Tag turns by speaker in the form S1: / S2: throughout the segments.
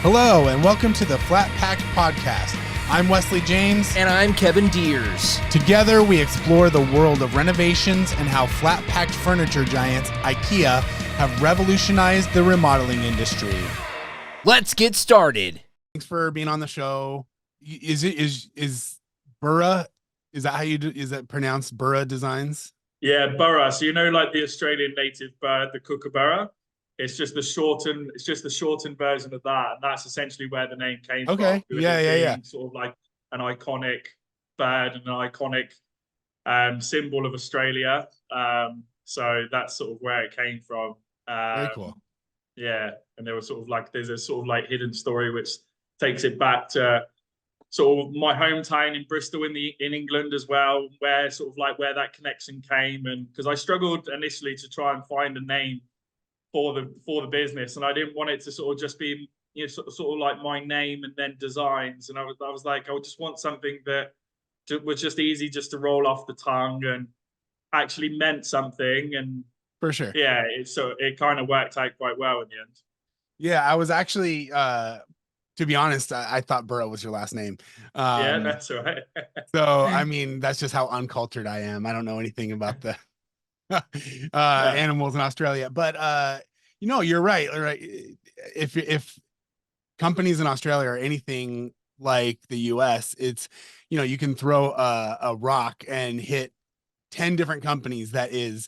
S1: Hello, and welcome to the Flatpacked podcast. I'm Wesley James.
S2: And I'm Kevin Deers.
S1: Together, we explore the world of renovations and how flat-packed furniture giants IKEA have revolutionized the remodeling industry.
S2: Let's get started.
S1: Thanks for being on the show. Is Burra, is that how you do, is that pronounced Burra Designs?
S3: Yeah, Burra. So like the Australian native bird, the kookaburra. It's just the shortened version of that, and that's essentially where the name came from.
S1: Okay. Yeah.
S3: Sort of like an iconic bird and an iconic symbol of Australia. So that's sort of where it came from.
S1: Very cool.
S3: Yeah, and there's a sort of like hidden story which takes it back to sort of my hometown in Bristol in England as well, where that connection came, and because I struggled initially to try and find a name for the business, and I didn't want it to sort of just be sort of like my name and then designs, and I was like, I just want something that was just easy just to roll off the tongue and actually meant something. And
S1: For sure.
S3: Yeah, it kind of worked out quite well in the end.
S1: Yeah, I was actually to be honest, I thought Burra was your last name.
S3: Yeah, that's all right.
S1: So I mean, that's just how uncultured I am. I don't know anything about the animals in Australia, but you're right. If companies in Australia are anything like the US, it's you can throw a rock and hit 10 different companies that is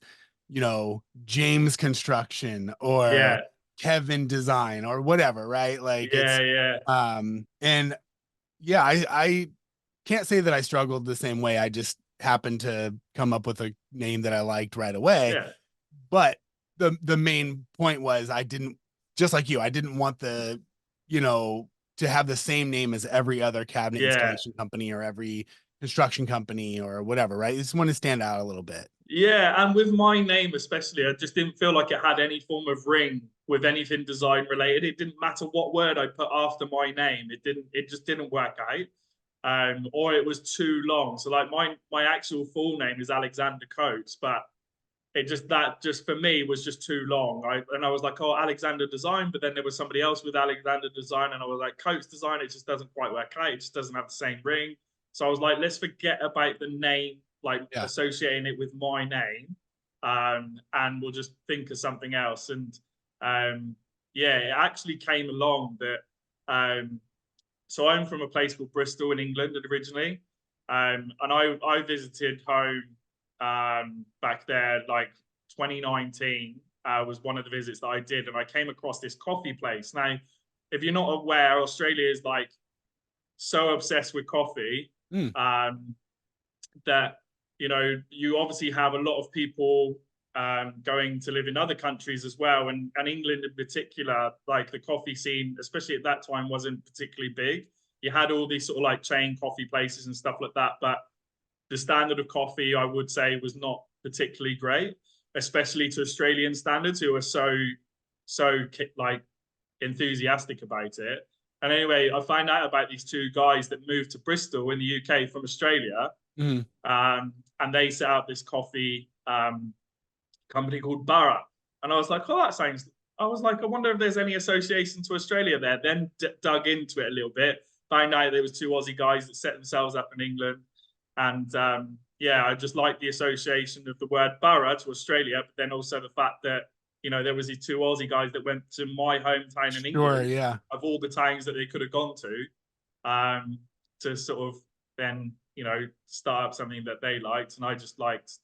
S1: James Construction or Kevin Design or whatever, right? Like and yeah, I can't say that I struggled the same way. I just happened to come up with a name that I liked right away.
S3: Yeah.
S1: But the main point was I didn't want the to have the same name as every other cabinet installation company or every construction company or whatever, right? I just want to stand out a little bit.
S3: Yeah, and with my name especially, I just didn't feel like it had any form of ring with anything design related. It didn't matter what word I put after my name. It just didn't work out. Or it was too long. So like my actual full name is Alexander Coates, but that for me was just too long. I was like, oh, Alexander Design, but then there was somebody else with Alexander Design, and I was like, Coates Design, it just doesn't quite work out. It just doesn't have the same ring. So I was like, let's forget about the name, associating it with my name, and we'll just think of something else. And it actually came along that so I'm from a place called Bristol in England originally, and I visited home back there like 2019 was one of the visits that I did, and I came across this coffee place. Now, if you're not aware, Australia is like so obsessed with coffee that you obviously have a lot of people going to live in other countries as well, and England in particular, like the coffee scene, especially at that time, wasn't particularly big. You had all these sort of like chain coffee places and stuff like that, but the standard of coffee, I would say, was not particularly great, especially to Australian standards, who are so like enthusiastic about it. And anyway, I found out about these two guys that moved to Bristol in the UK from Australia, and they set up this coffee company called Burra. And I was like, I wonder if there's any association to Australia there. Then dug into it a little bit, found out there was two Aussie guys that set themselves up in England. And I just like the association of the word Burra to Australia, but then also the fact that there was these two Aussie guys that went to my hometown in England, of all the towns that they could have gone to sort of then start up something that they liked. And I just liked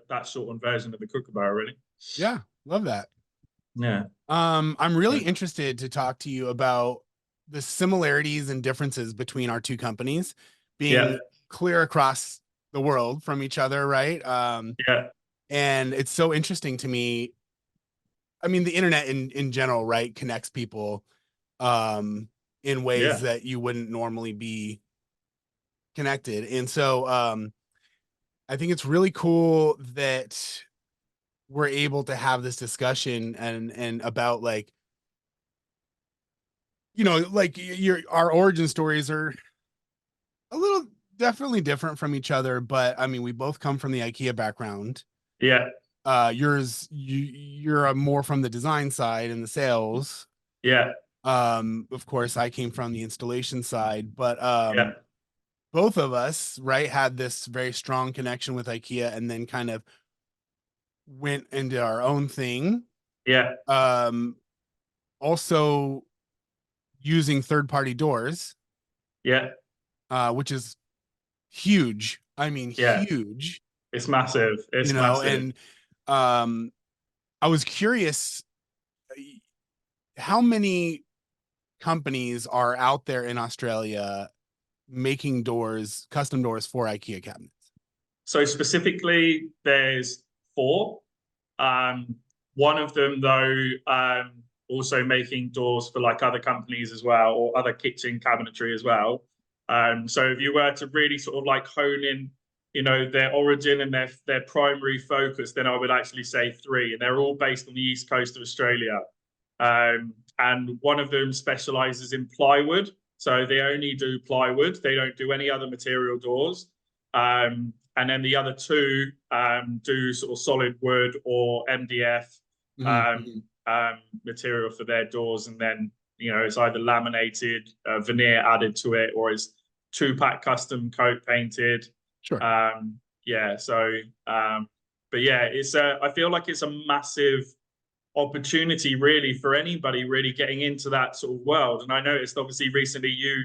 S3: that shortened version of the kookaburra, really.
S1: Yeah, love that.
S3: Yeah.
S1: I'm really interested to talk to you about the similarities and differences between our two companies being clear across the world from each other, right? And it's so interesting to me. I mean, the internet in general, right, connects people in ways that you wouldn't normally be connected. And so I think it's really cool that we're able to have this discussion and about like our origin stories are a little definitely different from each other, but I mean, we both come from the IKEA background.
S3: Yeah.
S1: You're more from the design side and the sales.
S3: Yeah.
S1: Of course, I came from the installation side, but
S3: Yeah,
S1: both of us, right, had this very strong connection with IKEA and then kind of went into our own thing.
S3: yeah,
S1: Um, also using third-party doors,
S3: yeah,
S1: which is huge. I mean,
S3: yeah.
S1: huge,
S3: It's massive.
S1: you
S3: It's
S1: know,
S3: massive.
S1: and um, I was curious how many companies are out there in Australia making doors, custom doors for IKEA cabinets.
S3: So specifically, there's four. Um, One of them, though, also making doors for like other companies as well, or other kitchen cabinetry as well. So if you were to really sort of like hone in, their origin and their primary focus, then I would actually say three, and they're all based on the east coast of Australia. And one of them specializes in plywood, so they only do plywood. They don't do any other material doors. And then the other two do sort of solid wood or MDF
S1: Mm-hmm.
S3: material for their doors, and then it's either laminated, veneer added to it, or it's two-pack custom coat painted.
S1: Sure.
S3: Yeah, so but yeah, it's I feel like it's a massive opportunity really for anybody really getting into that sort of world. And I noticed obviously recently you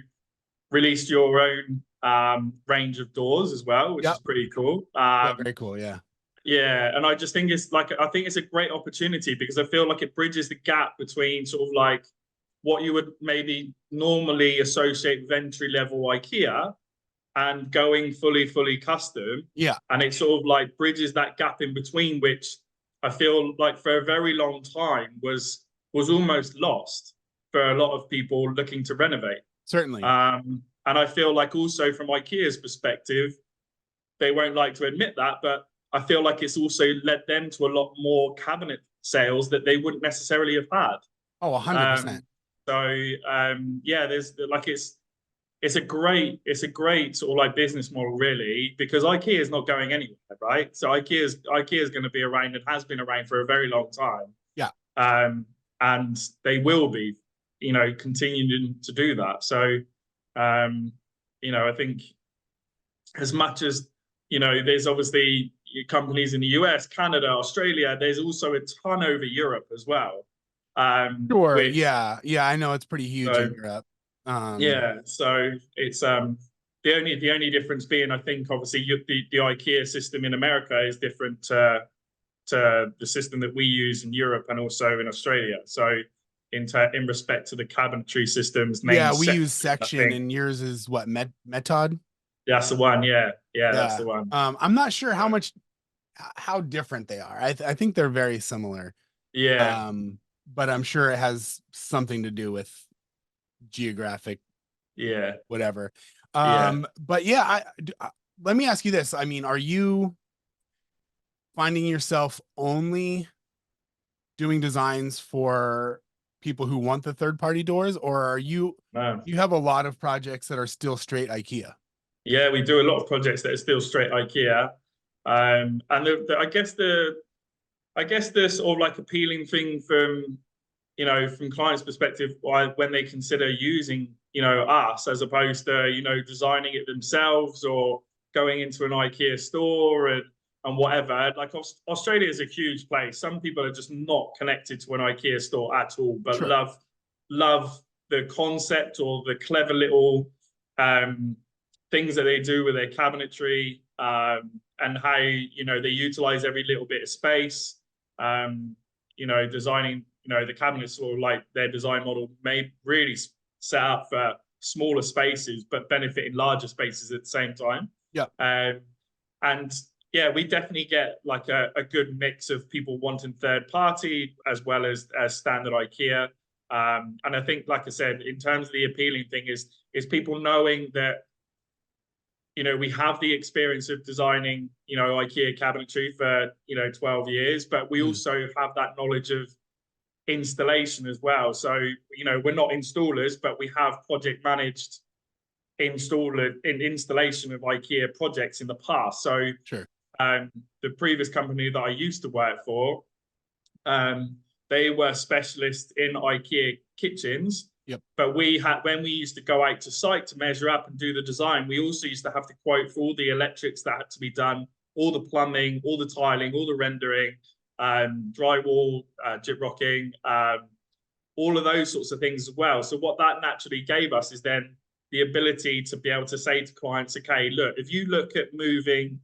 S3: released your own range of doors as well, which
S1: Yep.
S3: is pretty cool.
S1: Yeah, very cool. Yeah.
S3: Yeah, and I just think I think it's a great opportunity because I feel like it bridges the gap between sort of like what you would maybe normally associate with entry level IKEA and going fully custom.
S1: Yeah.
S3: And it sort of like bridges that gap in between, which I feel like for a very long time was almost lost for a lot of people looking to renovate.
S1: Certainly.
S3: And I feel like also from IKEA's perspective, they won't like to admit that, but I feel like it's also led them to a lot more cabinet sales that they wouldn't necessarily have had.
S1: Oh, 100%.
S3: Yeah, there's like it's a great sort of like business model really, because IKEA is not going anywhere, right? So IKEA is going to be around and has been around for a very long time.
S1: Yeah.
S3: And they will be, continuing to do that. So, I think as much as there's obviously companies in the US, Canada, Australia, there's also a ton over Europe as well.
S1: Sure.
S3: Which
S1: Yeah. Yeah. I know it's pretty huge in Europe.
S3: yeah, so it's the only difference being, I think, obviously the IKEA system in America is different to the system that we use in Europe and also in Australia. So in respect to the cabinetry systems,
S1: Yeah,
S3: named
S1: we use
S3: section, I
S1: section
S3: think
S1: and yours is what, Metod?
S3: that's the one. Yeah, that's
S1: Yeah.
S3: the one.
S1: I'm not sure how different they are. I think they're very similar.
S3: Yeah,
S1: But I'm sure it has something to do with geographic
S3: yeah,
S1: whatever.
S3: yeah.
S1: But yeah, let me ask you this. I mean, are you finding yourself only doing designs for people who want the third party doors, or are you
S3: No.
S1: you have a lot of projects that are still straight IKEA?
S3: Yeah, we do a lot of projects that are still straight IKEA. And I guess the sort of like appealing thing from clients' perspective, why when they consider using us as opposed to designing it themselves or going into an IKEA store and whatever. Like Australia is a huge place. Some people are just not connected to an IKEA store at all, but
S1: Sure.
S3: love the concept or the clever little things that they do with their cabinetry, and how they utilize every little bit of space. Designing the cabinets, or like their design model may really set up for smaller spaces but benefit in larger spaces at the same time.
S1: Yeah.
S3: And yeah, we definitely get like a good mix of people wanting third party as well as standard IKEA. And I think, like I said, in terms of the appealing thing is people knowing that we have the experience of designing IKEA cabinetry for 12 years, but we also have that knowledge of installation as well. So we're not installers, but we have project managed installation of IKEA projects in the past. So
S1: Sure.
S3: the previous company that I used to work for, they were specialists in IKEA kitchens,
S1: Yep.
S3: But when we used to go out to site to measure up and do the design, we also used to have to quote for all the electrics that had to be done, all the plumbing, all the tiling, all the rendering, drywall, gyprocking, all of those sorts of things as well. So what that naturally gave us is then the ability to be able to say to clients, okay, look, if you look at moving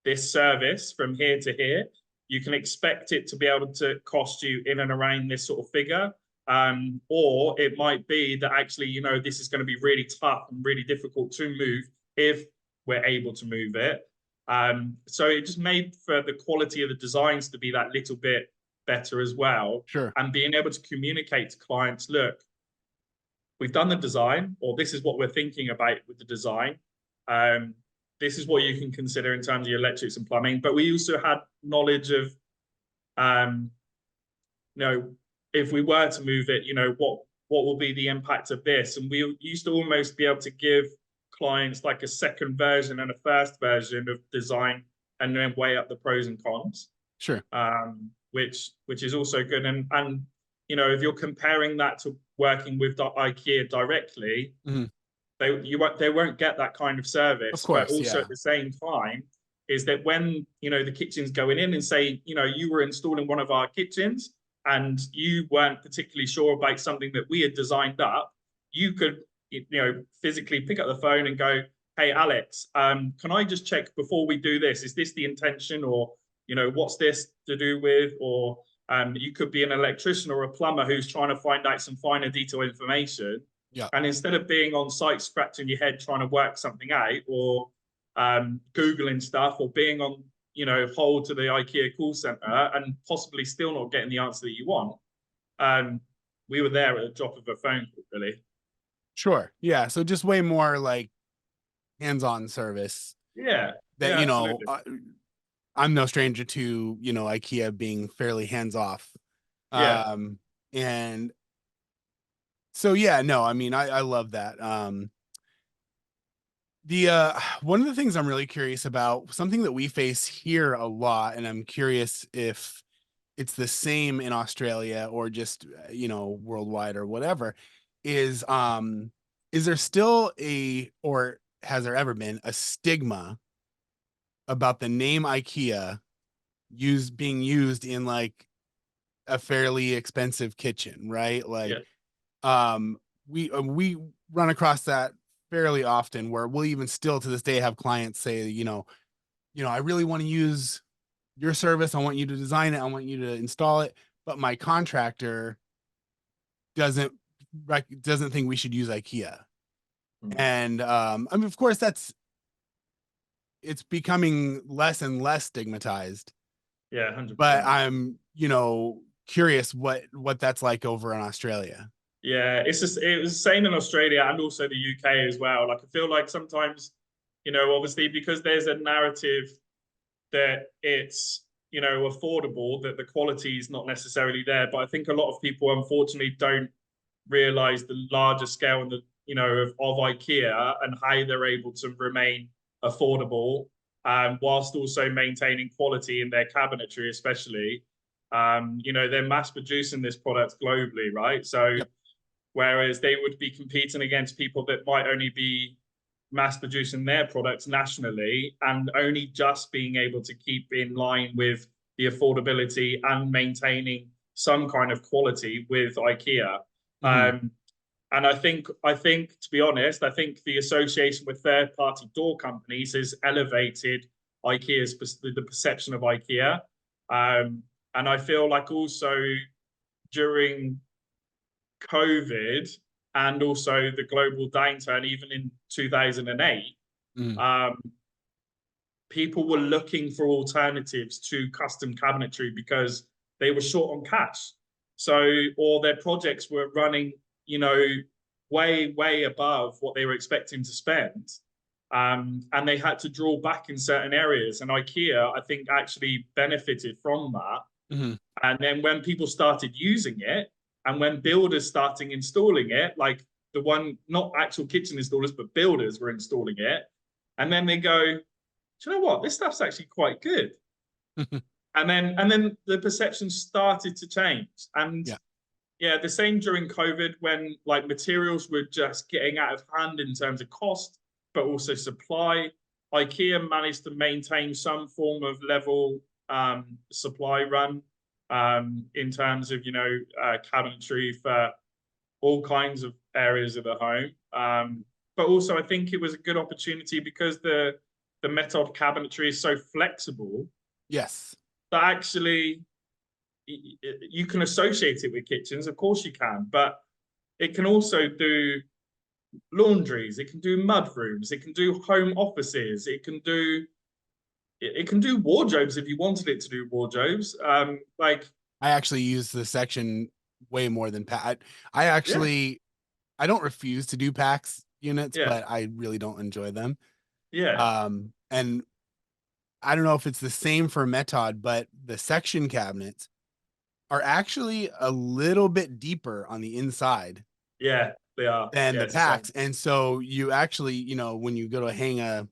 S3: this service from here to here, you can expect it to be able to cost you in and around this sort of figure. Or it might be that actually, you know, this is going to be really tough and really difficult to move if we're able to move it. So it just made for the quality of the designs to be that little bit better as well.
S1: Sure.
S3: And being able to communicate to clients, look, we've done the design, or this is what we're thinking about with the design. This is what you can consider in terms of your electrics and plumbing. But we also had knowledge of, you know, if we were to move it, you know, what will be the impact of this? And we used to almost be able to give clients like a second version and a first version of design, and then weigh up the pros and cons.
S1: Sure.
S3: Which is also good. And you know, if you're comparing that to working with IKEA directly, they won't get that kind of service.
S1: Of course,
S3: but also
S1: yeah.
S3: at the same time, is that when, you know, the kitchen's going in and say, you know, you were installing one of our kitchens and you weren't particularly sure about something that we had designed up, you could, you know, physically pick up the phone and go, hey, Alex, can I just check before we do this? Is this the intention? Or, you know, what's this to do with? Or you could be an electrician or a plumber who's trying to find out some finer detail information.
S1: Yeah.
S3: And instead of being on site scratching your head trying to work something out, or Googling stuff, or being on, you know, hold to the IKEA call center and possibly still not getting the answer that you want, we were there at the drop of a phone call, really.
S1: Sure. Yeah. So just way more like hands-on service.
S3: Yeah.
S1: That,
S3: yeah,
S1: you know,
S3: absolutely.
S1: I'm no stranger to, you know, IKEA being fairly hands-off.
S3: Yeah.
S1: And so, yeah, no, I mean, I love that. One of the things I'm really curious about, something that we face here a lot, and I'm curious if it's the same in Australia or just, you know, worldwide or whatever, is there still or has there ever been a stigma about the name IKEA being used in like a fairly expensive kitchen, right? Like, we run across that fairly often, where we'll even still to this day have clients say, you know, I really want to use your service. I want you to design it. I want you to install it. But my contractor doesn't think we should use IKEA. And I mean, of course, it's becoming less and less stigmatized.
S3: Yeah, 100%.
S1: But I'm, you know, curious what that's like over in Australia.
S3: Yeah, it was the same in Australia and also the UK as well. Like, I feel like sometimes, you know, obviously because there's a narrative that it's, you know, affordable, that the quality is not necessarily there. But I think a lot of people, unfortunately, don't realize the larger scale and the, you know, of IKEA and how they're able to remain affordable, whilst also maintaining quality in their cabinetry, especially. You know, they're mass producing this product globally, right? So.
S1: Yep.
S3: Whereas they would be competing against people that might only be mass producing their products nationally and only just being able to keep in line with the affordability and maintaining some kind of quality with IKEA. And I think, to be honest, I think the association with third-party door companies has elevated the perception of IKEA. And I feel like also during COVID and also the global downturn, even in 2008, people were looking for alternatives to custom cabinetry because they were short on cash. So, or their projects were running, you know, way above what they were expecting to spend. And they had to draw back in certain areas. And IKEA, I think, actually benefited from that. And then when people started using it, and when builders started installing it, like the one, not actual kitchen installers, but builders were installing it. And then they go, do you know what? This stuff's actually quite good. And then the perception started to change. And Yeah, the same during COVID when like materials were just getting out of hand in terms of cost, but also supply. IKEA managed to maintain some form of level supply run in terms of, cabinetry for all kinds of areas of the home. But also I think it was a good opportunity because the method cabinetry is so flexible
S1: Yes.
S3: that actually you can associate it with kitchens, of course you can, but it can also do laundries, it can do mud rooms, it can do home offices, it can do wardrobes if you wanted it to do wardrobes. Like
S1: I actually use the section way more than I
S3: yeah,
S1: actually, I don't refuse to do packs units,
S3: yeah,
S1: but I really don't enjoy them.
S3: yeah,
S1: And I don't know if it's the same for Metod, but the section cabinets are actually a little bit deeper on the inside
S3: yeah, they are.
S1: than
S3: Yeah,
S1: the
S3: it's the same.
S1: packs. And so you actually, when you go to hang a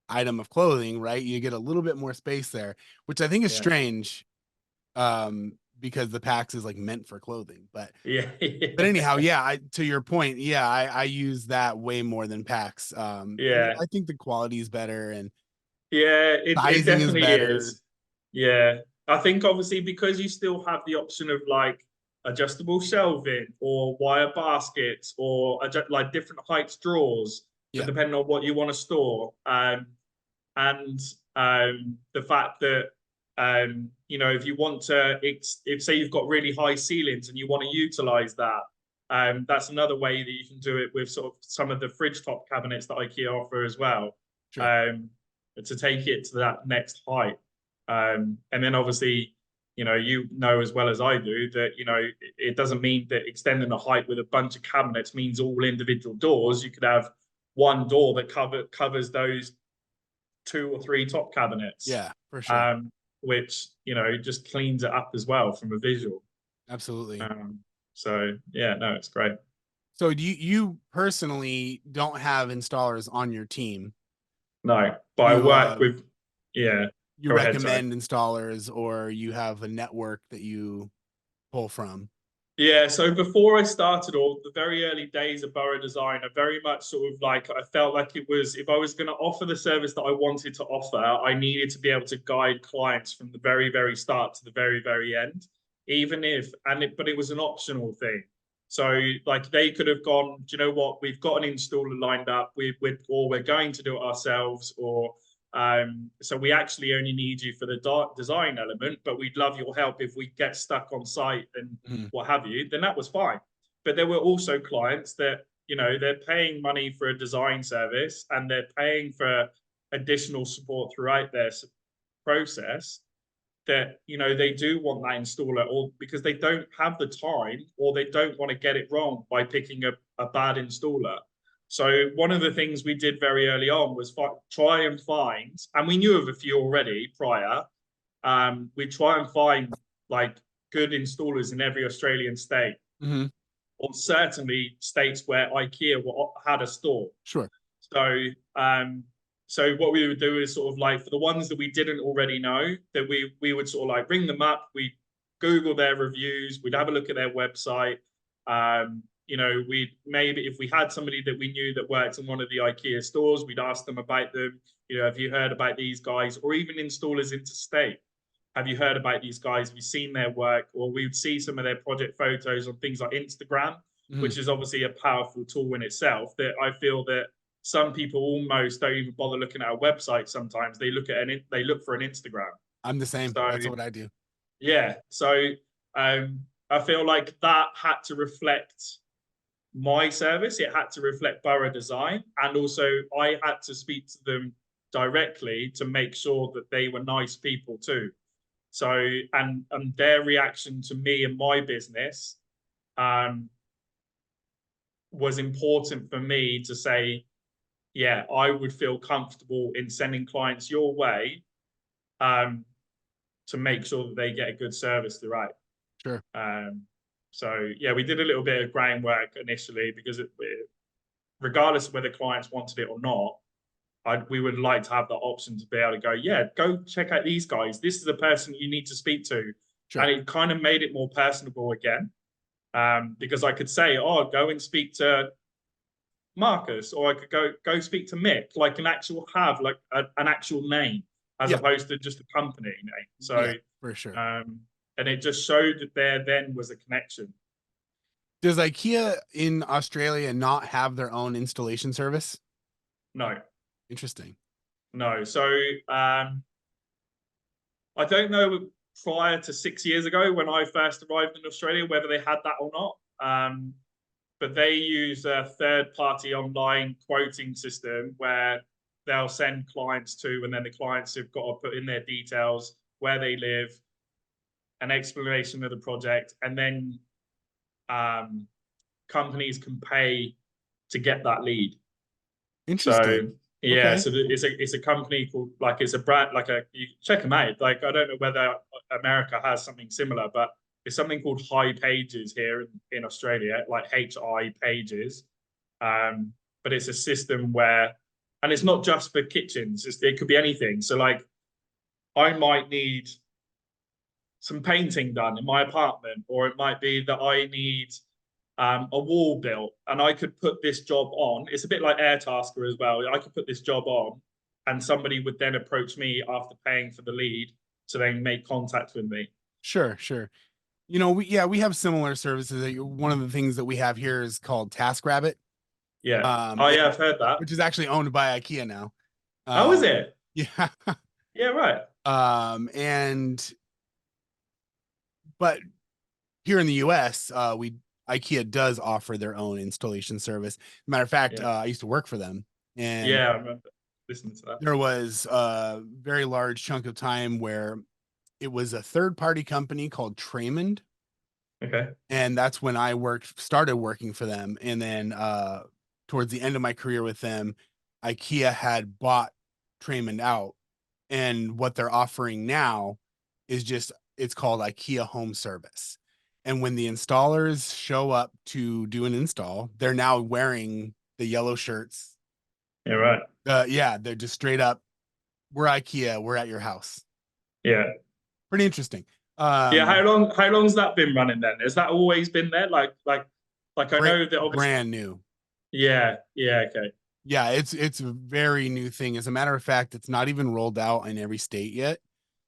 S1: item of clothing, right, you get a little bit more space there, which I think is
S3: Yeah,
S1: strange, because the packs is like meant for clothing.
S3: yeah,
S1: But anyhow, yeah, to your point, yeah, I use that way more than packs. And
S3: yeah.
S1: I think the quality is better and
S3: Yeah, it
S1: sizing is
S3: definitely
S1: better.
S3: is. Yeah. I think obviously because you still have the option of like adjustable shelving or wire baskets or like different heights drawers,
S1: Yeah.
S3: depending on what you want to store. And the fact that if you want to, if say you've got really high ceilings and you want to utilize that, that's another way that you can do it with sort of some of the fridge top cabinets that IKEA offer as well.
S1: Sure.
S3: To take it to that next height. And then obviously, as well as I do that, it doesn't mean that extending the height with a bunch of cabinets means all individual doors. You could have one door that covers those two or three top cabinets,
S1: Yeah, for sure.
S3: um, which, just cleans it up as well from a visual.
S1: Absolutely.
S3: So yeah, no, it's great.
S1: So do you personally don't have installers on your team?
S3: No, but I
S1: You
S3: work with, yeah,
S1: you
S3: go ahead, sorry.
S1: recommend installers or you have a network that you pull from?
S3: Yeah, so before I started all the very early days of Burra Design, I very much sort of like I felt like it was if I was going to offer the service that I wanted to offer, I needed to be able to guide clients from the very, very start to the very, very end, even if but it was an optional thing. So like they could have gone, do you know what? We've got an installer lined up, or we're going to do it ourselves, or so we actually only need you for the design element, but we'd love your help if we get stuck on site and
S1: Mhm.
S3: what have you, then that was fine. But there were also clients that, they're paying money for a design service and they're paying for additional support throughout their process that, they do want that installer or because they don't have the time or they don't want to get it wrong by picking a bad installer. So one of the things we did very early on was try and find, and we knew of a few already prior, we try and find like good installers in every Australian state,
S1: Mhm.
S3: or certainly states where IKEA had a store.
S1: Sure.
S3: So, so what we would do is sort of like for the ones that we didn't already know, that we would sort of like ring them up, we Google their reviews, we'd have a look at their website. We'd maybe if we had somebody that we knew that worked in one of the IKEA stores, we'd ask them about them. Have you heard about these guys, or even installers interstate? Have you heard about these guys? Have you seen their work? Or we would see some of their project photos on things like Instagram,
S1: Mhm.
S3: which is obviously a powerful tool in itself that I feel that some people almost don't even bother looking at a website. Sometimes they look for an Instagram.
S1: I'm the same.
S3: So
S1: That's what I do.
S3: yeah, so I feel like that had to reflect my service. It had to reflect Burra Design, and also I had to speak to them directly to make sure that they were nice people too. So and their reaction to me and my business um, was important for me to say, yeah, I would feel comfortable in sending clients your way um, to make sure that they get a good service throughout.
S1: Sure.
S3: So yeah, we did a little bit of groundwork initially because regardless of whether clients wanted it or not, we would like to have the option to be able to go, yeah, go check out these guys. This is the person you need to speak to.
S1: Sure.
S3: And it kind of made it more personable again. Because I could say, oh, go and speak to Marcus, or I could go speak to Mick, like an actual have like an actual name as
S1: Yeah.
S3: opposed to just a company name. So
S1: Yeah, for sure.
S3: And it just showed that there then was a connection.
S1: Does IKEA in Australia not have their own installation service?
S3: No,
S1: Interesting.
S3: no. So I don't know prior to 6 years ago when I first arrived in Australia whether they had that or not. But they use a third-party online quoting system where they'll send clients to, and then the clients have got to put in their details, where they live, an explanation of the project, and then companies can pay to get that lead.
S1: Interesting.
S3: So yeah,
S1: Okay.
S3: so it's a company called, like, it's a brand, like, you check them out. Like, I don't know whether America has something similar, but it's something called High Pages here in Australia, like HI Pages. But it's a system where, and it's not just for kitchens. It could be anything. So like, I might need some painting done in my apartment, or it might be that I need a wall built, and I could put this job on. It's a bit like Airtasker as well. I could put this job on, and somebody would then approach me after paying for the lead to then make contact with me.
S1: Sure, sure. You know, we have similar services. One of the things that we have here is called TaskRabbit.
S3: Yeah. Oh yeah, I've heard that.
S1: Which is actually owned by IKEA now.
S3: Oh, is it?
S1: Yeah.
S3: Yeah, right.
S1: But here in the US, IKEA does offer their own installation service. Matter of fact,
S3: Yeah.
S1: I used to work for them, and
S3: Yeah, I remember listening to that.
S1: there was a very large chunk of time where it was a third-party company called Traymond.
S3: Okay.
S1: And that's when I started working for them. And then towards the end of my career with them, IKEA had bought Traymond out. And what they're offering now is it's called IKEA Home Service. And when the installers show up to do an install, they're now wearing the yellow shirts.
S3: Yeah, right.
S1: Yeah, they're just straight up, we're IKEA, we're at your house.
S3: Yeah.
S1: Pretty interesting.
S3: Yeah, how long's that been running then? Has that always been there? Like I know that obviously
S1: brand new.
S3: Yeah, yeah, okay.
S1: Yeah, it's a very new thing. As a matter of fact, it's not even rolled out in every state yet.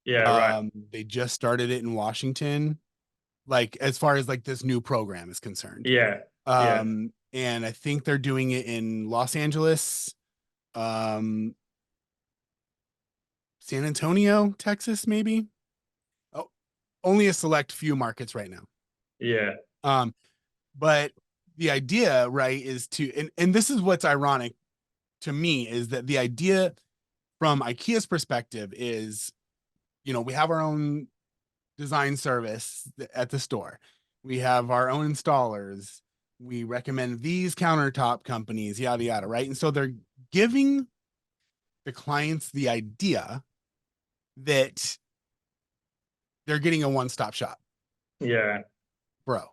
S3: Yeah, right.
S1: They just started it in Washington, like as far as like this new program is concerned.
S3: Yeah. Yeah.
S1: And I think they're doing it in Los Angeles, San Antonio, Texas, maybe. Oh, only a select few markets right now.
S3: Yeah.
S1: But the idea, right, is and this is what's ironic to me, is that the idea from IKEA's perspective is, you know, we have our own design service at the store. We have our own installers. We recommend these countertop companies, yada, yada, right? And so they're giving the clients the idea that they're getting a one-stop shop.
S3: Yeah.
S1: Bro,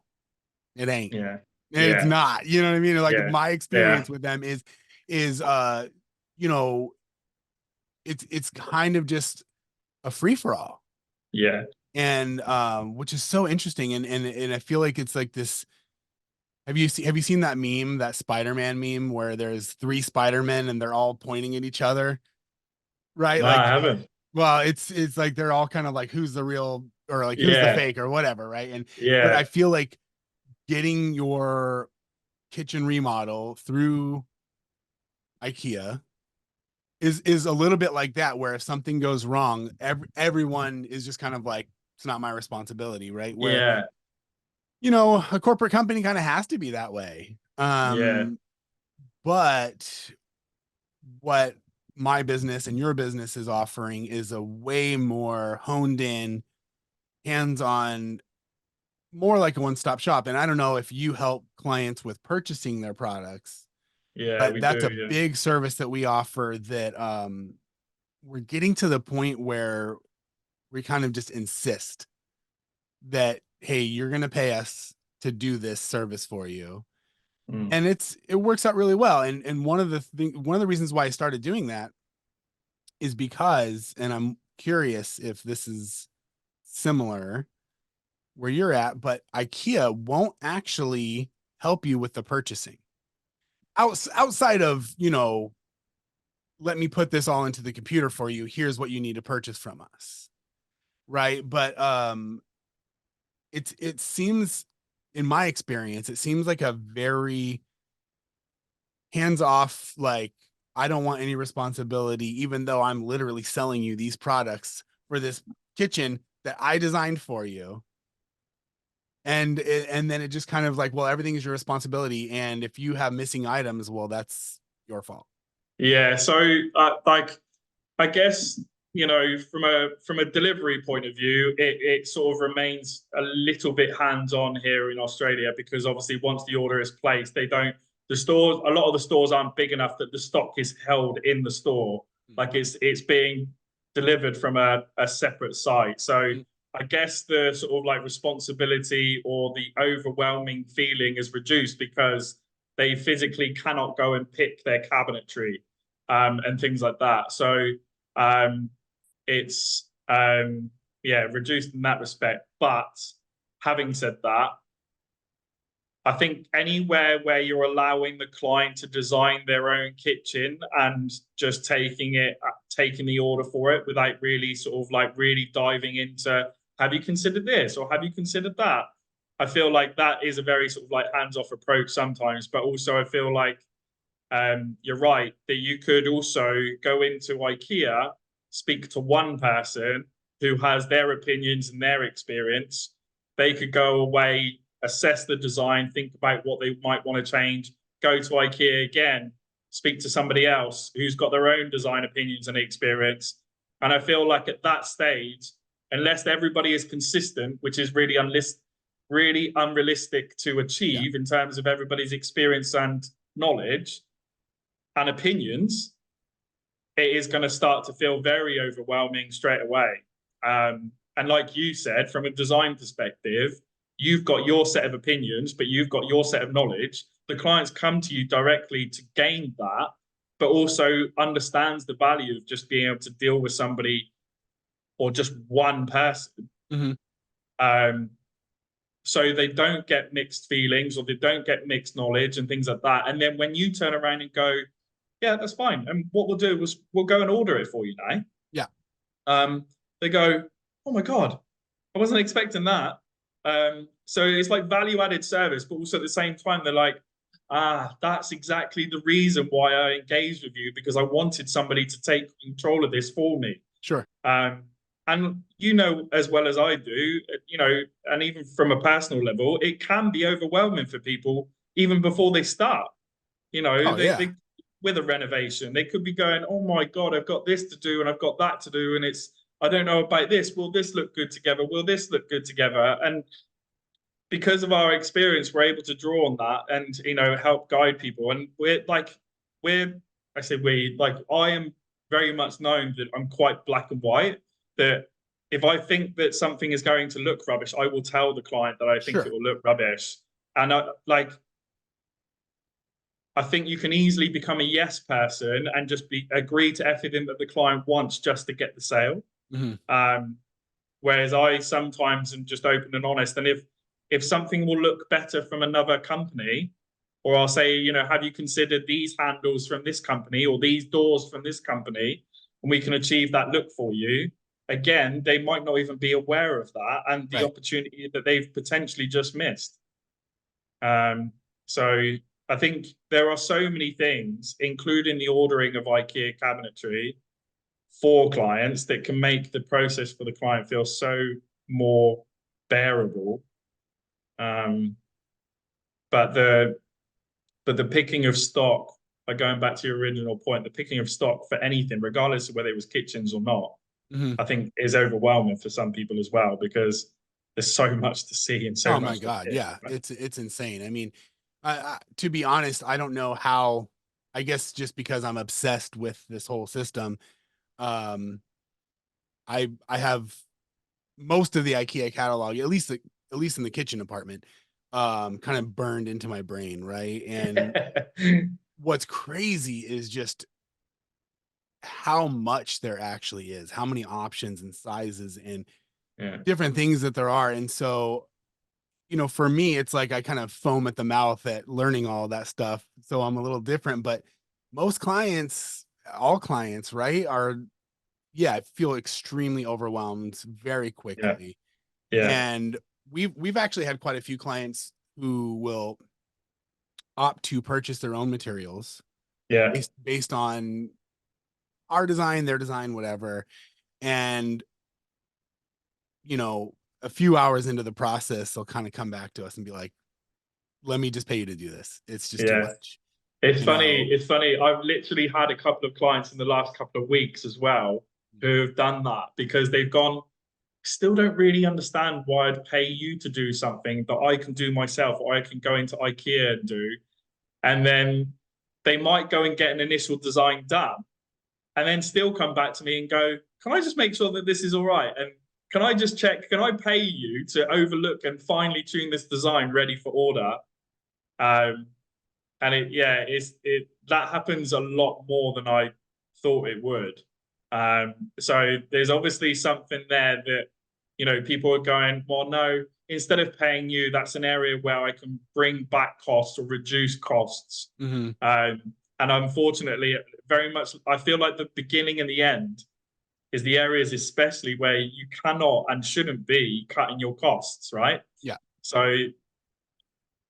S1: it ain't.
S3: Yeah.
S1: It's not, you know what I mean? Like my experience with them is you know, it's kind of just a free-for-all.
S3: Yeah.
S1: And which is so interesting. And I feel like it's like this. Have you seen that meme, that Spider-Man meme where there's 3 Spider-Men and they're all pointing at each other? Right?
S3: No,
S1: Like,
S3: I haven't.
S1: well, it's like they're all kind of like, who's the real, or like who's the fake or whatever, right? And but I feel like getting your kitchen remodel through IKEA is a little bit like that, where if something goes wrong, everyone is just kind of like, it's not my responsibility, right? Where you know, a corporate company kind of has to be that way. But what my business and your business is offering is a way more honed in, hands-on, more like a one-stop shop. And I don't know if you help clients with purchasing their products.
S3: Yeah,
S1: but that's a big service that we offer, that we're getting to the point where we kind of just insist that, hey, you're going to pay us to do this service for you. And it works out really well. And one of the reasons why I started doing that is because, and I'm curious if this is similar, where you're at, but IKEA won't actually help you with the purchasing. Outside of, let me put this all into the computer for you. Here's what you need to purchase from us. Right. But it seems, in my experience, it seems like a very hands off, like, I don't want any responsibility, even though I'm literally selling you these products for this kitchen that I designed for you. And then it just kind of like, well, everything is your responsibility. And if you have missing items, well, that's your fault.
S3: Yeah. So like, I guess, from a delivery point of view, it sort of remains a little bit hands-on here in Australia, because obviously once the order is placed, a lot of the stores aren't big enough that the stock is held in the store. Like it's being delivered from a separate site. So I guess the sort of like responsibility or the overwhelming feeling is reduced because they physically cannot go and pick their cabinetry and things like that. So it's reduced in that respect. But having said that, I think anywhere where you're allowing the client to design their own kitchen and just taking the order for it without really sort of like really diving into, have you considered this or have you considered that? I feel like that is a very sort of like hands-off approach sometimes, but also I feel like you're right that you could also go into IKEA, speak to one person who has their opinions and their experience. They could go away, assess the design, think about what they might want to change, go to IKEA again, speak to somebody else who's got their own design opinions and experience. And I feel like at that stage, unless everybody is consistent, which is really unrealistic to achieve in terms of everybody's experience and knowledge and opinions, it is going to start to feel very overwhelming straight away. And like you said, from a design perspective, you've got your set of opinions, but you've got your set of knowledge. The clients come to you directly to gain that, but also understands the value of just being able to deal with somebody or just one person. So they don't get mixed feelings or they don't get mixed knowledge and things like that. And then when you turn around and go, yeah, that's fine. And what we'll do is we'll go and order it for you now.
S1: Yeah.
S3: They go, oh my God, I wasn't expecting that. So it's like value-added service, but also at the same time, they're like, that's exactly the reason why I engaged with you, because I wanted somebody to take control of this for me.
S1: Sure.
S3: And as well as I do, and even from a personal level, it can be overwhelming for people even before they start. They with a renovation, they could be going, oh my God, I've got this to do and I've got that to do. And I don't know about this. Will this look good together? Will this look good together? And because of our experience, we're able to draw on that and, help guide people. And I am very much known that I'm quite black and white, that if I think that something is going to look rubbish, I will tell the client that I think it will look rubbish. And I think you can easily become a yes person and just agree to everything that the client wants just to get the sale. Whereas I sometimes am just open and honest. And if something will look better from another company, or I'll say, have you considered these handles from this company or these doors from this company, and we can achieve that look for you. Again, they might not even be aware of that and the opportunity that they've potentially just missed. So I think there are so many things, including the ordering of IKEA cabinetry for clients, that can make the process for the client feel so more bearable. But the picking of stock, going back to your original point, the picking of stock for anything, regardless of whether it was kitchens or not, I think is overwhelming for some people as well, because there's so much to see and so much.
S1: Oh my God. Yeah. It's insane. I mean, to be honest, I don't know how, I guess just because I'm obsessed with this whole system. I have most of the IKEA catalog, at least in the kitchen department, kind of burned into my brain. Right. And what's crazy is just how much there actually is, how many options and sizes and different things that there are. And so, you know, for me, it's like I kind of foam at the mouth at learning all that stuff. So I'm a little different, but most clients, all clients, right, are, yeah, I feel extremely overwhelmed very
S3: Yeah.
S1: quickly.
S3: Yeah.
S1: And we've actually had quite a few clients who will opt to purchase their own materials
S3: Yeah.
S1: based on our design, their design, whatever. And, you know, a few hours into the process, they'll kind of come back to us and be like, let me just pay you to do this. It's just too
S3: Yeah.
S1: much.
S3: It's
S1: You
S3: funny.
S1: know,
S3: It's funny. I've literally had a couple of clients in the last couple of weeks as well who have done that because they've gone, still don't really understand why I'd pay you to do something that I can do myself or I can go into IKEA and do. And then they might go and get an initial design done and then still come back to me and go, can I just make sure that this is all right? And can I just check, can I pay you to overlook and finely tune this design ready for order? Um, and it that happens a lot more than I thought it would. So there's obviously something there that, you know, people are going, well, no, instead of paying you, that's an area where I can bring back costs or reduce costs.
S1: mm-hmm.
S3: And unfortunately, very much, I feel like the beginning and the end is the areas, especially where you cannot and shouldn't be cutting your costs, right?
S1: Yeah.
S3: So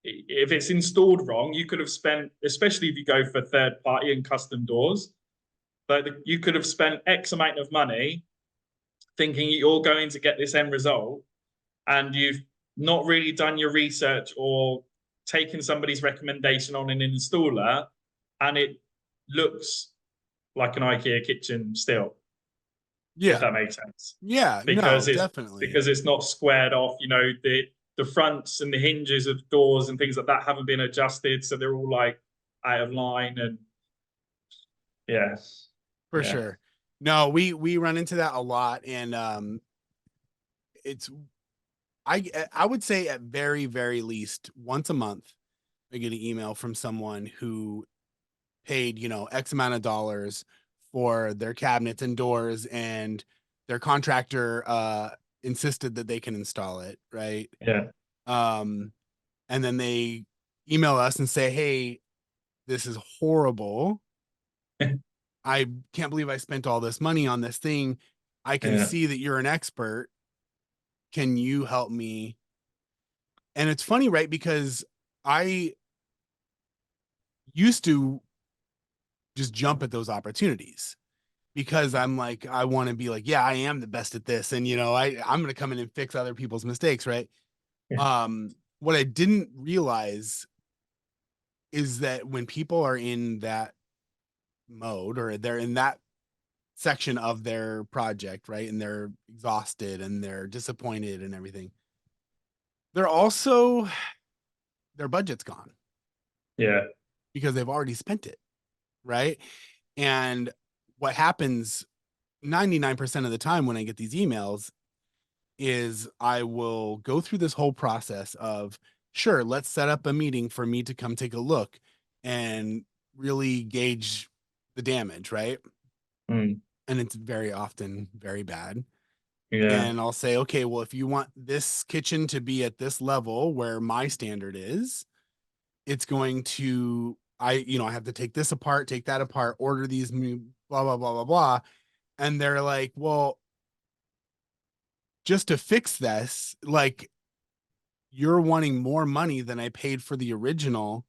S3: if it's installed wrong, you could have spent, especially if you go for third party and custom doors, but you could have spent X amount of money thinking you're going to get this end result, and you've not really done your research or taken somebody's recommendation on an installer, and it looks like an IKEA kitchen still, if
S1: Yeah.
S3: that makes sense.
S1: Yeah. No,
S3: Because
S1: definitely.
S3: it's not squared off, you know, the fronts and the hinges of doors and things like that haven't been adjusted, so they're all like out of line. And yeah.
S1: For
S3: Yeah.
S1: sure. No, we run into that a lot. And it's I would say at very, very least once a month, I get an email from someone who paid, you know, X amount of dollars for their cabinets and doors, and their contractor insisted that they can install it, right?
S3: Yeah.
S1: Um, and then they email us and say, hey, this is horrible. I can't believe I spent all this money on this thing. I can
S3: Yeah.
S1: see that you're an expert. Can you help me? And it's funny, right? Because I used to just jump at those opportunities because I'm like, I want to be like, yeah, I am the best at this. And, you know, I'm going to come in and fix other people's mistakes. Right.
S3: Yeah.
S1: What I didn't realize is that when people are in that mode, or they're in that section of their project, right, and they're exhausted and they're disappointed and everything, they're also, their budget's gone
S3: Yeah.
S1: because they've already spent it, right? And what happens 99% of the time when I get these emails is I will go through this whole process of, sure, let's set up a meeting for me to come take a look and really gauge the damage, right?
S3: Mm.
S1: And it's very often very bad.
S3: Yeah.
S1: And I'll say, okay, well, if you want this kitchen to be at this level where my standard is, it's going to, I have to take this apart, take that apart, order these new, blah, blah, blah, blah, blah. And they're like, well, just to fix this, like, you're wanting more money than I paid for the original.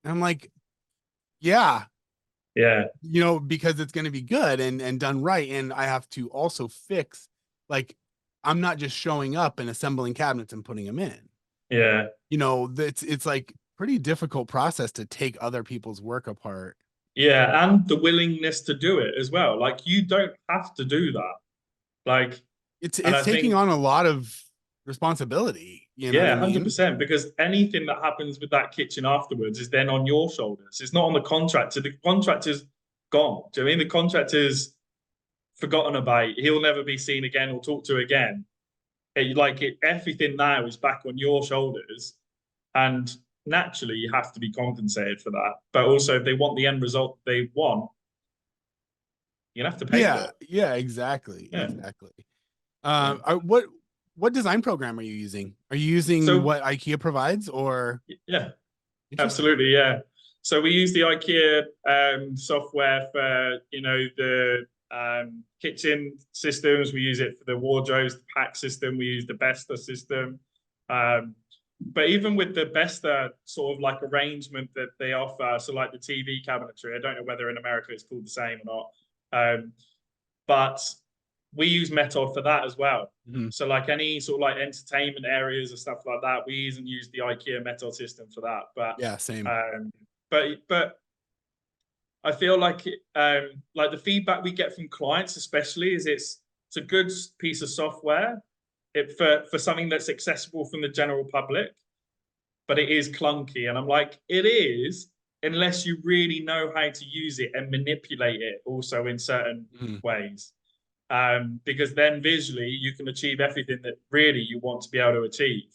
S1: And I'm like, yeah,
S3: Yeah.
S1: you know, because it's going to be good and done right. And I have to also fix, like, I'm not just showing up and assembling cabinets and putting them in.
S3: Yeah.
S1: You know, it's like pretty difficult process to take other people's work apart.
S3: Yeah. And the willingness to do it as well. Like, you don't have to do that. Like, and
S1: It's
S3: I
S1: taking
S3: think,
S1: on a lot of responsibility. You know what
S3: yeah,
S1: I mean?
S3: 100%, because anything that happens with that kitchen afterwards is then on your shoulders. It's not on the contractor. The contractor's gone. Do you know what I mean? The contractor's forgotten about. He'll never be seen again or talked to again. Everything now is back on your shoulders, and naturally you have to be compensated for that. But also, if they want the end result they want, you have to pay for
S1: Yeah,
S3: it.
S1: yeah, exactly,
S3: Yeah.
S1: exactly. What design program are you using? Are you using
S3: So
S1: what IKEA provides, or?
S3: yeah,
S1: Interesting.
S3: absolutely, yeah. So we use the IKEA software for the kitchen systems. We use it for the wardrobes, the pack system. We use the Besta system. Um, but even with the Besta sort of like arrangement that they offer, so like the TV cabinetry, I don't know whether in America it's called the same or not. But we use Method for that as well.
S1: Mhm.
S3: So like any sort of like entertainment areas or stuff like that, we even use the IKEA Method system for that.
S1: Yeah, same.
S3: But I feel like the feedback we get from clients, especially, is it's a good piece of software for something that's accessible from the general public, but it is clunky. And I'm like, it is, unless you really know how to use it and manipulate it also in certain ways. Because then visually you can achieve everything that really you want to be able to achieve.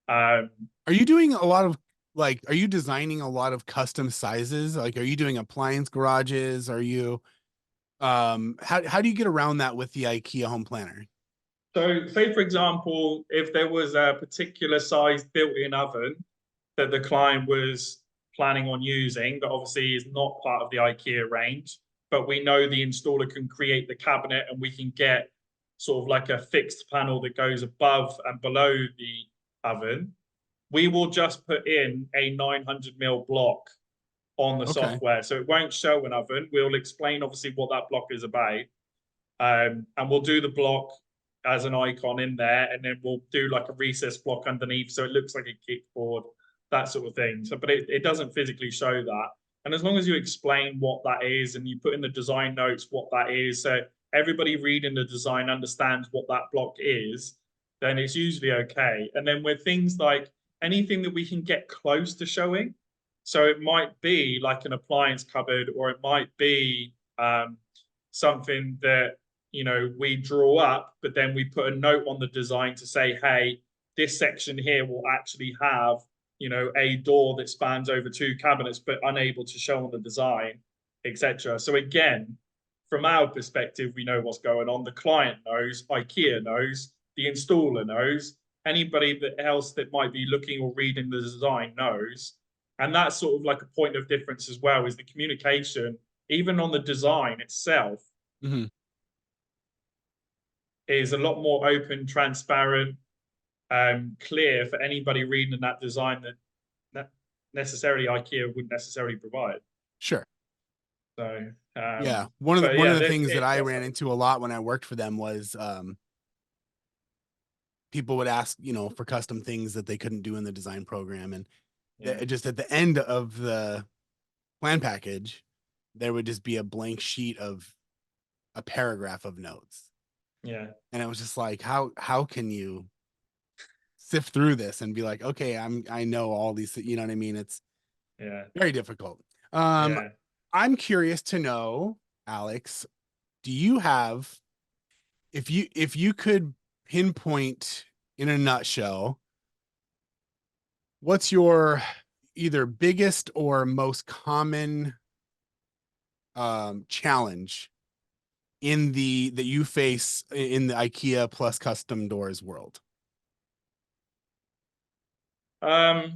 S1: Are you doing a lot of are you designing a lot of custom sizes? Like, are you doing appliance garages? Are you how do you get around that with the IKEA home planner?
S3: So say for example, if there was a particular size built-in oven that the client was planning on using, but obviously is not part of the IKEA range, but we know the installer can create the cabinet and we can get sort of like a fixed panel that goes above and below the oven, we will just put in a 900 mil block on the
S1: Okay.
S3: software. So it won't show an oven. We'll explain obviously what that block is about. And we'll do the block as an icon in there, and then we'll do like a recess block underneath so it looks like a kickboard, that sort of thing. So, but it doesn't physically show that. And as long as you explain what that is and you put in the design notes what that is, so everybody reading the design understands what that block is, then it's usually okay. And then with things like anything that we can get close to showing, so it might be like an appliance cupboard, or it might be something that we draw up, but then we put a note on the design to say, hey, this section here will actually have a door that spans over two cabinets but unable to show on the design, etc. So again, from our perspective, we know what's going on. The client knows, IKEA knows, the installer knows, anybody else that might be looking or reading the design knows. And that's sort of like a point of difference as well, is the communication, even on the design itself, is a lot more open, transparent, clear for anybody reading that design that necessarily IKEA wouldn't necessarily provide.
S1: Sure.
S3: So
S1: yeah, one of the things that I ran into a lot when I worked for them was people would ask, for custom things that they couldn't do in the design program, and just at the end of the plan package, there would just be a blank sheet of a paragraph of notes.
S3: Yeah.
S1: And it was just like, how can you sift through this and be like, okay, I know all these, you know what I mean? It's very difficult. I'm curious to know, Alex, do you have, if you could pinpoint in a nutshell, what's your either biggest or most common challenge that you face in the IKEA plus custom doors world?
S3: I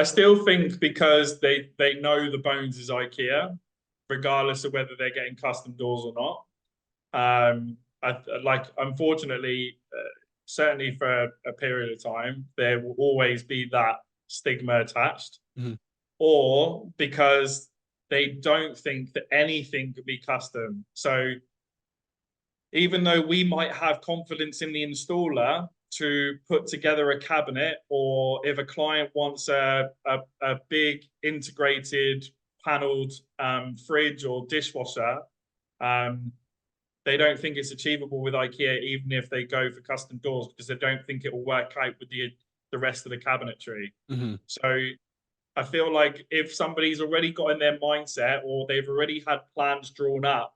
S3: still think because they know the bones is IKEA, regardless of whether they're getting custom doors or not. Unfortunately, certainly for a period of time, there will always be that stigma attached, or because they don't think that anything could be custom. So even though we might have confidence in the installer to put together a cabinet, or if a client wants a big integrated paneled fridge or dishwasher, they don't think it's achievable with IKEA, even if they go for custom doors, because they don't think it will work out with the rest of the cabinetry. So I feel like if somebody's already got in their mindset, or they've already had plans drawn up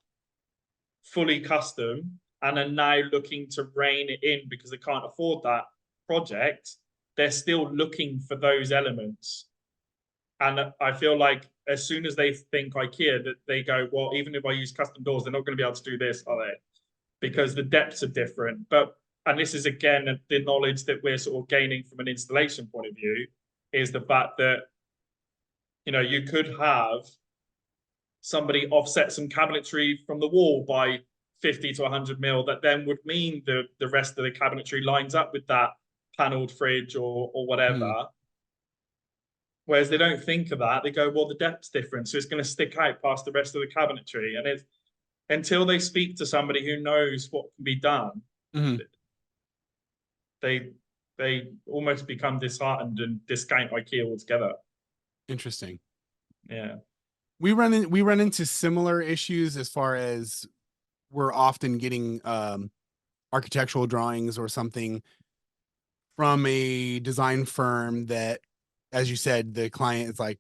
S3: fully custom, and are now looking to rein it in because they can't afford that project, they're still looking for those elements. And I feel like as soon as they think IKEA, that they go, well, even if I use custom doors, they're not going to be able to do this, are they? because the depths are different. And this is again the knowledge that we're sort of gaining from an installation point of view, is the fact that, you know, you could have somebody offset some cabinetry from the wall by 50 to 100 mil, that then would mean the rest of the cabinetry lines up with that paneled fridge or whatever. Whereas they don't think of that. They go, well, the depth's different, so it's going to stick out past the rest of the cabinetry. And it's until they speak to somebody who knows what can be done, they almost become disheartened and discount IKEA altogether.
S1: Interesting.
S3: Yeah.
S1: We run into similar issues as far as we're often getting architectural drawings or something from a design firm that, as you said, the client is like,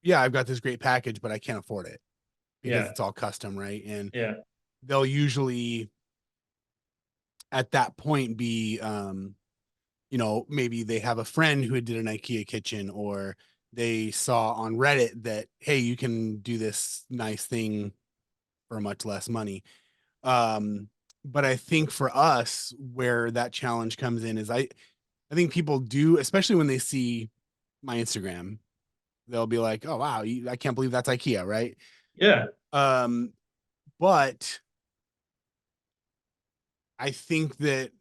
S1: yeah, I've got this great package, but I can't afford it because it's all custom, right? And they'll usually at that point be you know, maybe they have a friend who did an IKEA kitchen, or they saw on Reddit that, hey, you can do this nice thing for much less money. But I think for us, where that challenge comes in is I think people do, especially when they see my Instagram, they'll be like, oh, wow, I can't believe that's IKEA, right?
S3: Yeah.
S1: But I think that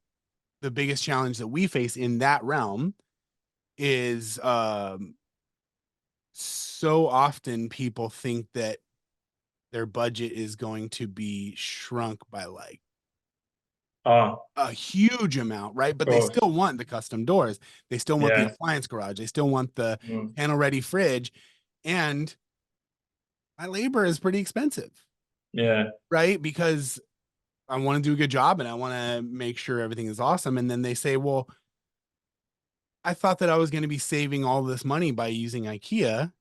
S1: the biggest challenge that we face in that realm is so often people think that their budget is going to be shrunk by like a huge amount, right? But they still want the custom doors. They still want the appliance garage. They still want the panel ready fridge. And my labor is pretty expensive.
S3: Yeah.
S1: Right? Because I want to do a good job and I want to make sure everything is awesome. And then they say, well, I thought that I was going to be saving all this money by using IKEA.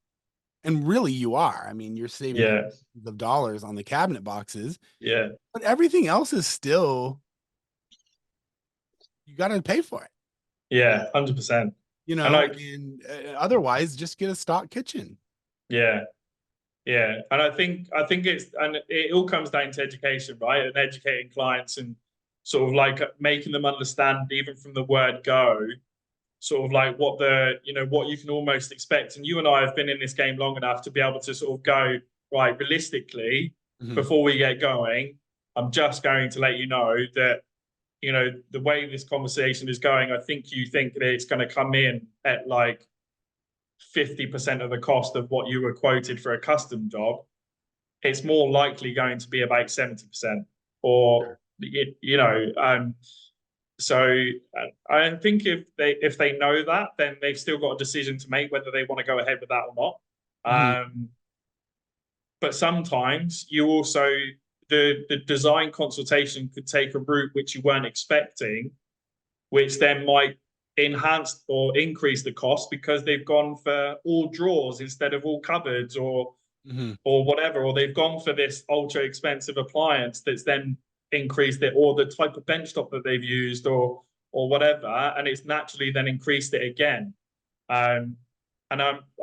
S1: And really you are. I mean, you're saving hundreds of dollars on the cabinet boxes.
S3: Yeah.
S1: But everything else is still, you got to pay for it.
S3: Yeah, 100%.
S1: You know, and otherwise just get a stock kitchen.
S3: Yeah. Yeah. And I think it all comes down to education, right? And educating clients and sort of like making them understand, even from the word go, sort of like what what you can almost expect. And you and I have been in this game long enough to be able to sort of go, right, realistically, before we get going, I'm just going to let you know that, you know, the way this conversation is going, I think you think that it's going to come in at like 50% of the cost of what you were quoted for a custom job. It's more likely going to be about 70%, or so I think if they know that, then they've still got a decision to make whether they want to go ahead with that or not. But sometimes you also, the design consultation could take a route which you weren't expecting, which then might enhance or increase the cost because they've gone for all drawers instead of all cupboards, or whatever, or they've gone for this ultra expensive appliance that's then increased it, or the type of benchtop that they've used, or whatever, and it's naturally then increased it again. And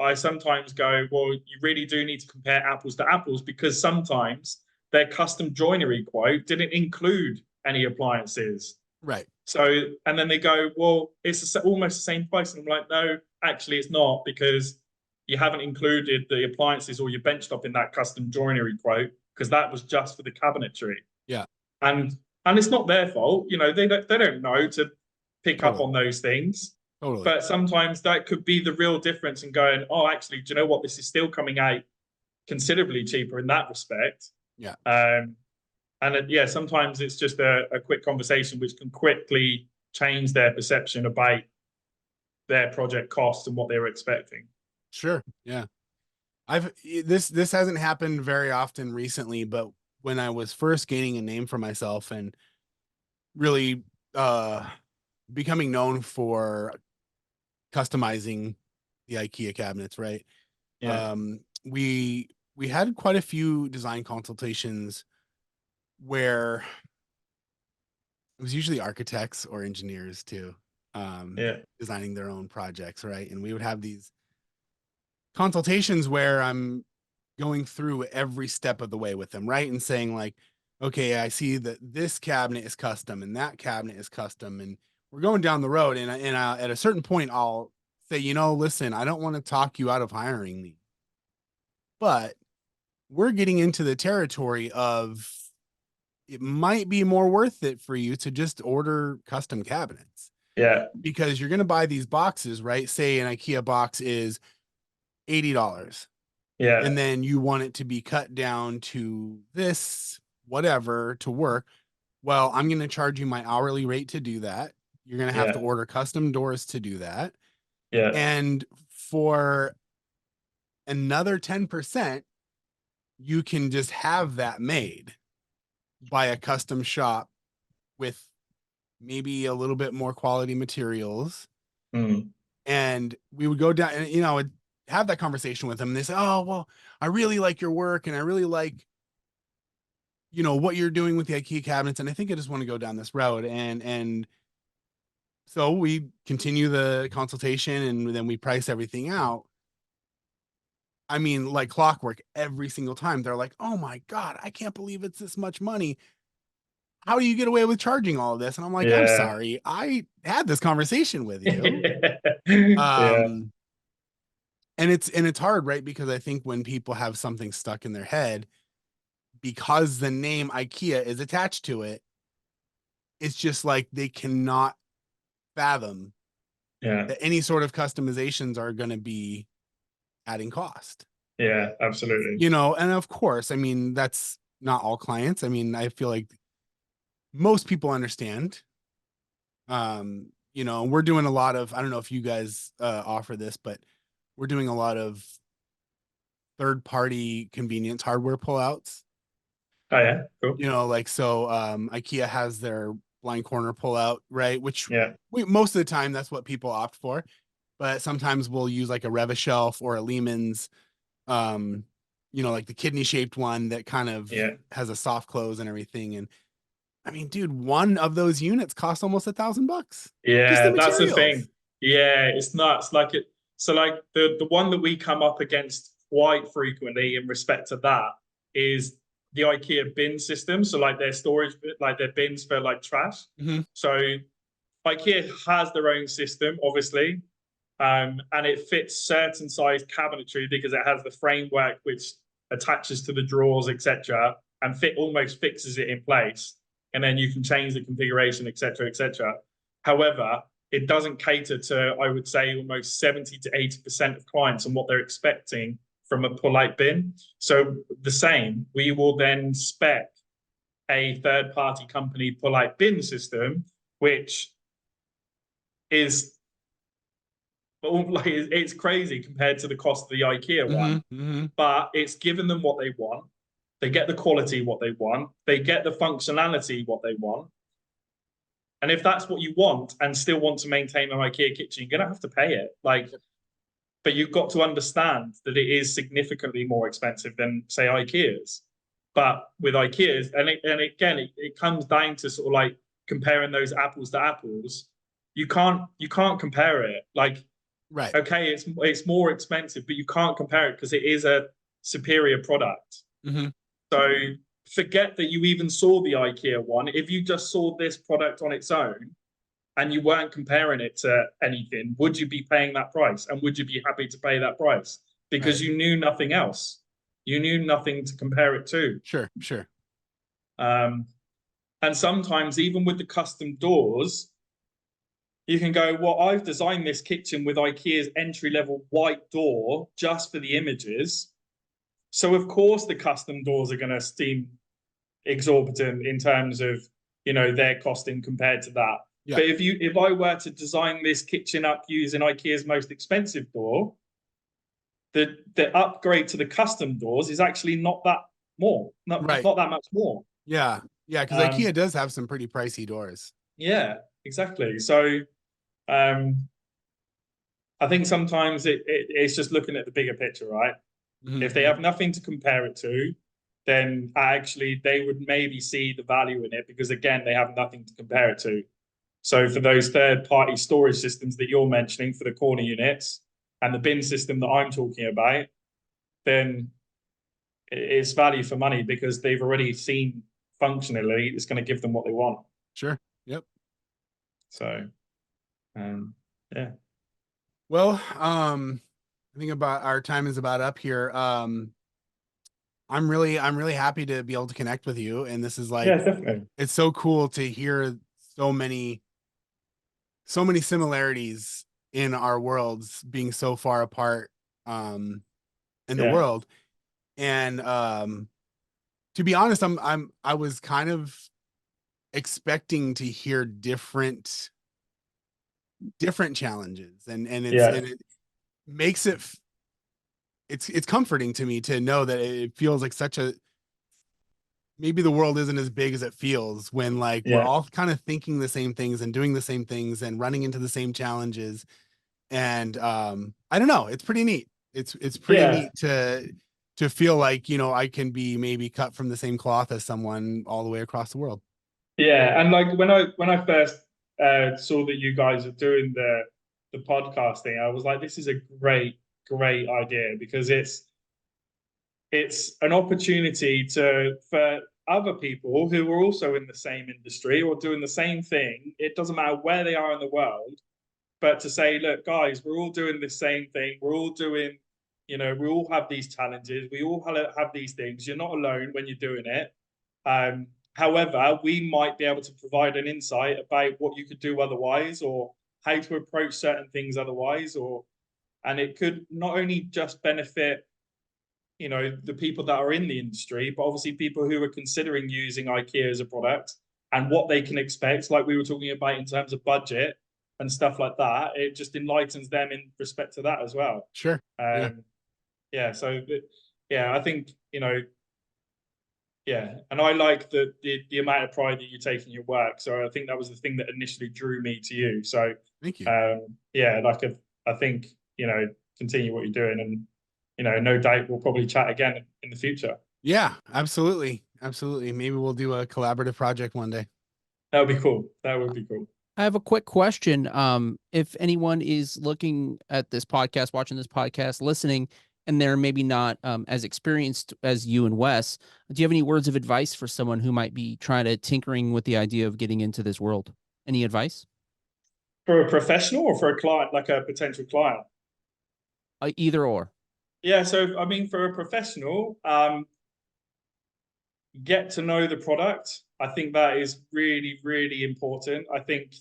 S3: I sometimes go, well, you really do need to compare apples to apples, because sometimes their custom joinery quote didn't include any appliances.
S1: Right.
S3: So, and then they go, well, it's almost the same price. And I'm like, no, actually it's not, because you haven't included the appliances or your benchtop in that custom joinery quote, because that was just for the cabinetry.
S1: Yeah.
S3: And it's not their fault. You know, they don't know to pick up on those things.
S1: Totally.
S3: But sometimes that could be the real difference in going, oh, actually, do you know what? This is still coming out considerably cheaper in that respect.
S1: Yeah.
S3: And sometimes it's just a quick conversation which can quickly change their perception about their project costs and what they were expecting.
S1: Sure. Yeah. This hasn't happened very often recently, but when I was first gaining a name for myself and really becoming known for customizing the IKEA cabinets, right?
S3: Yeah.
S1: We had quite a few design consultations where it was usually architects or engineers too, designing their own projects, right? And we would have these consultations where I'm going through every step of the way with them, right? And saying like, okay, I see that this cabinet is custom and that cabinet is custom, and we're going down the road, and at a certain point, I'll say, listen, I don't want to talk you out of hiring me, but we're getting into the territory of it might be more worth it for you to just order custom cabinets.
S3: Yeah.
S1: Because you're going to buy these boxes, right? Say an IKEA box is $80.
S3: Yeah.
S1: And then you want it to be cut down to this, whatever, to work. Well, I'm going to charge you my hourly rate to do that. You're going to have to order custom doors to do that.
S3: Yeah.
S1: And for another 10%, you can just have that made by a custom shop with maybe a little bit more quality materials. And we would go down and, I'd have that conversation with them. And they say, oh, well, I really like your work and I really like, what you're doing with the IKEA cabinets. And I think I just want to go down this road. And so we continue the consultation and then we price everything out. I mean, like clockwork, every single time they're like, oh my God, I can't believe it's this much money. How do you get away with charging all of this? And I'm like, I'm sorry, I had this conversation with you. And it's hard, right? Because I think when people have something stuck in their head, because the name IKEA is attached to it, it's just like they cannot fathom that any sort of customizations are going to be adding cost.
S3: Yeah, absolutely.
S1: And of course, I mean, that's not all clients. I mean, I feel like most people understand. We're doing a lot of, I don't know if you guys offer this, but we're doing a lot of third-party convenience hardware pullouts.
S3: Oh yeah, cool.
S1: IKEA has their blind corner pullout, right? Which most of the time that's what people opt for, but sometimes we'll use like a Revishelf or a Lehman's, like the kidney shaped one that kind of has a soft close and everything. And I mean, dude, one of those units costs almost $1,000.
S3: Yeah, that's the thing. Yeah, it's nuts. So like the one that we come up against quite frequently in respect to that is the IKEA bin system. So like their storage, like their bins for like trash. So IKEA has their own system, obviously, and it fits certain size cabinetry because it has the framework which attaches to the drawers, etc., and almost fixes it in place. And then you can change the configuration, etc., etc. However, it doesn't cater to, I would say, almost 70 to 80% of clients and what they're expecting from a pull-out bin. So the same, we will then spec a third-party company pull-out bin system, which is like it's crazy compared to the cost of the IKEA one, but it's given them what they want. They get the quality what they want. They get the functionality what they want. And if that's what you want and still want to maintain an IKEA kitchen, you're gonna have to pay it. But you've got to understand that it is significantly more expensive than, say, IKEA's. But with IKEA's, and it comes down to sort of like comparing those apples to apples. You can't compare it.
S1: Right.
S3: Okay, it's more expensive, but you can't compare it because it is a superior product. So forget that you even saw the IKEA one. If you just saw this product on its own and you weren't comparing it to anything, would you be paying that price? And would you be happy to pay that price? Because you knew nothing else. You knew nothing to compare it to.
S1: Sure.
S3: And sometimes even with the custom doors, you can go, well, I've designed this kitchen with IKEA's entry-level white door just for the images. So of course the custom doors are going to seem exorbitant in terms of, their costing compared to that. Yeah. But if I were to design this kitchen up using IKEA's most expensive door, the upgrade to the custom doors is actually not that not that much more.
S1: Yeah, because IKEA does have some pretty pricey doors.
S3: Yeah, exactly. So I think sometimes it's just looking at the bigger picture, right? If they have nothing to compare it to, then actually they would maybe see the value in it because, again, they have nothing to compare it to. So for those third-party storage systems that you're mentioning for the corner units and the bin system that I'm talking about, then it's value for money because they've already seen functionally, it's going to give them what they want.
S1: Sure. Yep.
S3: So, yeah.
S1: Well, I think about our time is about up here. I'm really happy to be able to connect with you. And this is like,
S3: Yeah, definitely.
S1: it's so cool to hear so many similarities in our worlds being so far apart, in the world. And, to be honest, I was kind of expecting to hear different challenges, and it makes it's comforting to me to know that it feels like maybe the world isn't as big as it feels when like we're all kind of thinking the same things and doing the same things and running into the same challenges. And I don't know, it's pretty neat. It's pretty neat to feel like, I can be maybe cut from the same cloth as someone all the way across the world.
S3: Yeah, and like when I first saw that you guys are doing the podcasting, I was like, this is a great idea, because it's an opportunity for other people who are also in the same industry or doing the same thing. It doesn't matter where they are in the world, but to say, look, guys, we're all doing the same thing. We're all doing, we all have these challenges. We all have these things. You're not alone when you're doing it. However, we might be able to provide an insight about what you could do otherwise, or how to approach certain things otherwise, and it could not only just benefit, the people that are in the industry, but obviously people who are considering using IKEA as a product and what they can expect, like we were talking about in terms of budget and stuff like that. It just enlightens them in respect to that as well.
S1: Sure.
S3: Yeah. So, yeah, I think, yeah, and I like the amount of pride that you take in your work. So I think that was the thing that initially drew me to you. So
S1: thank you.
S3: Yeah, like I think, continue what you're doing, and no doubt we'll probably chat again in the future.
S1: Yeah, absolutely. Absolutely. Maybe we'll do a collaborative project one day.
S3: That would be cool. That would be cool.
S2: I have a quick question. If anyone is looking at this podcast, watching this podcast, listening, and they're maybe not as experienced as you and Wes, do you have any words of advice for someone who might be trying to tinkering with the idea of getting into this world? Any advice?
S3: For a professional or for a client, like a potential client?
S2: Either or.
S3: Yeah, so I mean, for a professional, get to know the product. I think that is really important. I think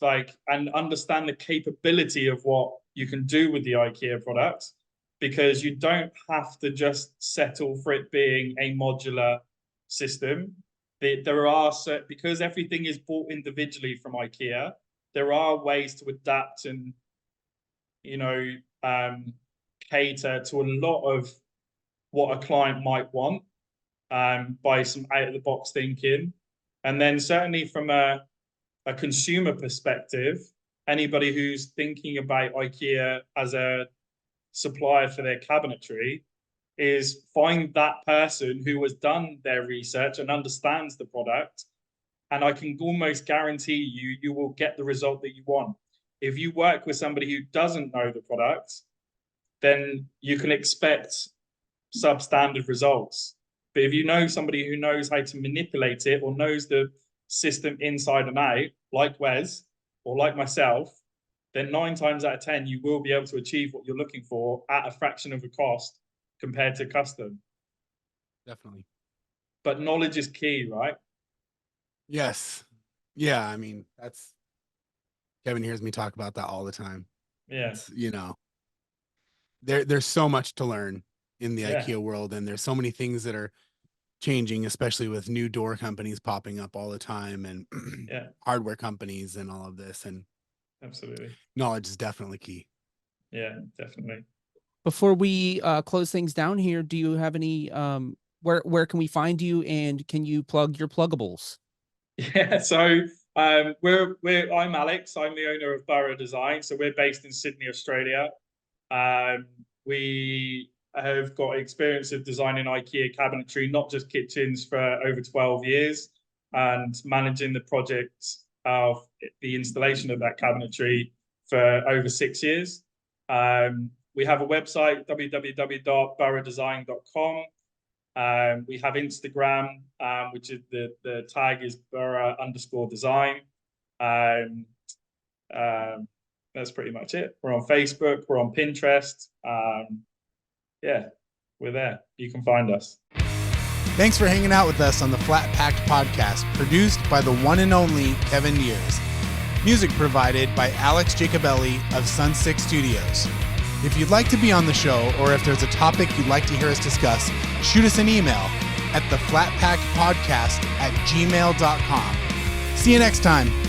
S3: and understand the capability of what you can do with the IKEA product, because you don't have to just settle for it being a modular system. There are because everything is bought individually from IKEA, there are ways to adapt and cater to a lot of what a client might want, by some out-of-the-box thinking. And then certainly from a consumer perspective, anybody who's thinking about IKEA as a supplier for their cabinetry, is find that person who has done their research and understands the product. And I can almost guarantee you will get the result that you want. If you work with somebody who doesn't know the product, then you can expect substandard results. But if you know somebody who knows how to manipulate it, or knows the system inside and out, like Wes or like myself, then 9 times out of 10, you will be able to achieve what you're looking for at a fraction of the cost compared to custom.
S1: Definitely.
S3: But knowledge is key, right?
S1: Yes. Yeah. I mean, Kevin hears me talk about that all the time.
S3: Yeah.
S1: It's, there's so much to learn in the IKEA world, and there's so many things that are changing, especially with new door companies popping up all the time, and hardware companies and all of this. And
S3: absolutely,
S1: knowledge is definitely key.
S3: Yeah, definitely.
S2: Before we close things down here, do you have any where can we find you, and can you plug your pluggables?
S3: Yeah, so I'm Alex. I'm the owner of Burra Design. So we're based in Sydney, Australia. We have got experience of designing IKEA cabinetry, not just kitchens, for over 12 years, and managing the project of the installation of that cabinetry for over 6 years. We have a website, www.burradesign.com. We have Instagram, which is the tag is Burra_Design. That's pretty much it. We're on Facebook. We're on Pinterest. Yeah, we're there. You can find us.
S1: Thanks for hanging out with us on the Flatpacked podcast, produced by the one and only Kevin Years. Music provided by Alex Jacobelli of Sun 6 Studios. If you'd like to be on the show, or if there's a topic you'd like to hear us discuss, shoot us an email at theflatpackedpodcast@gmail.com. See you next time.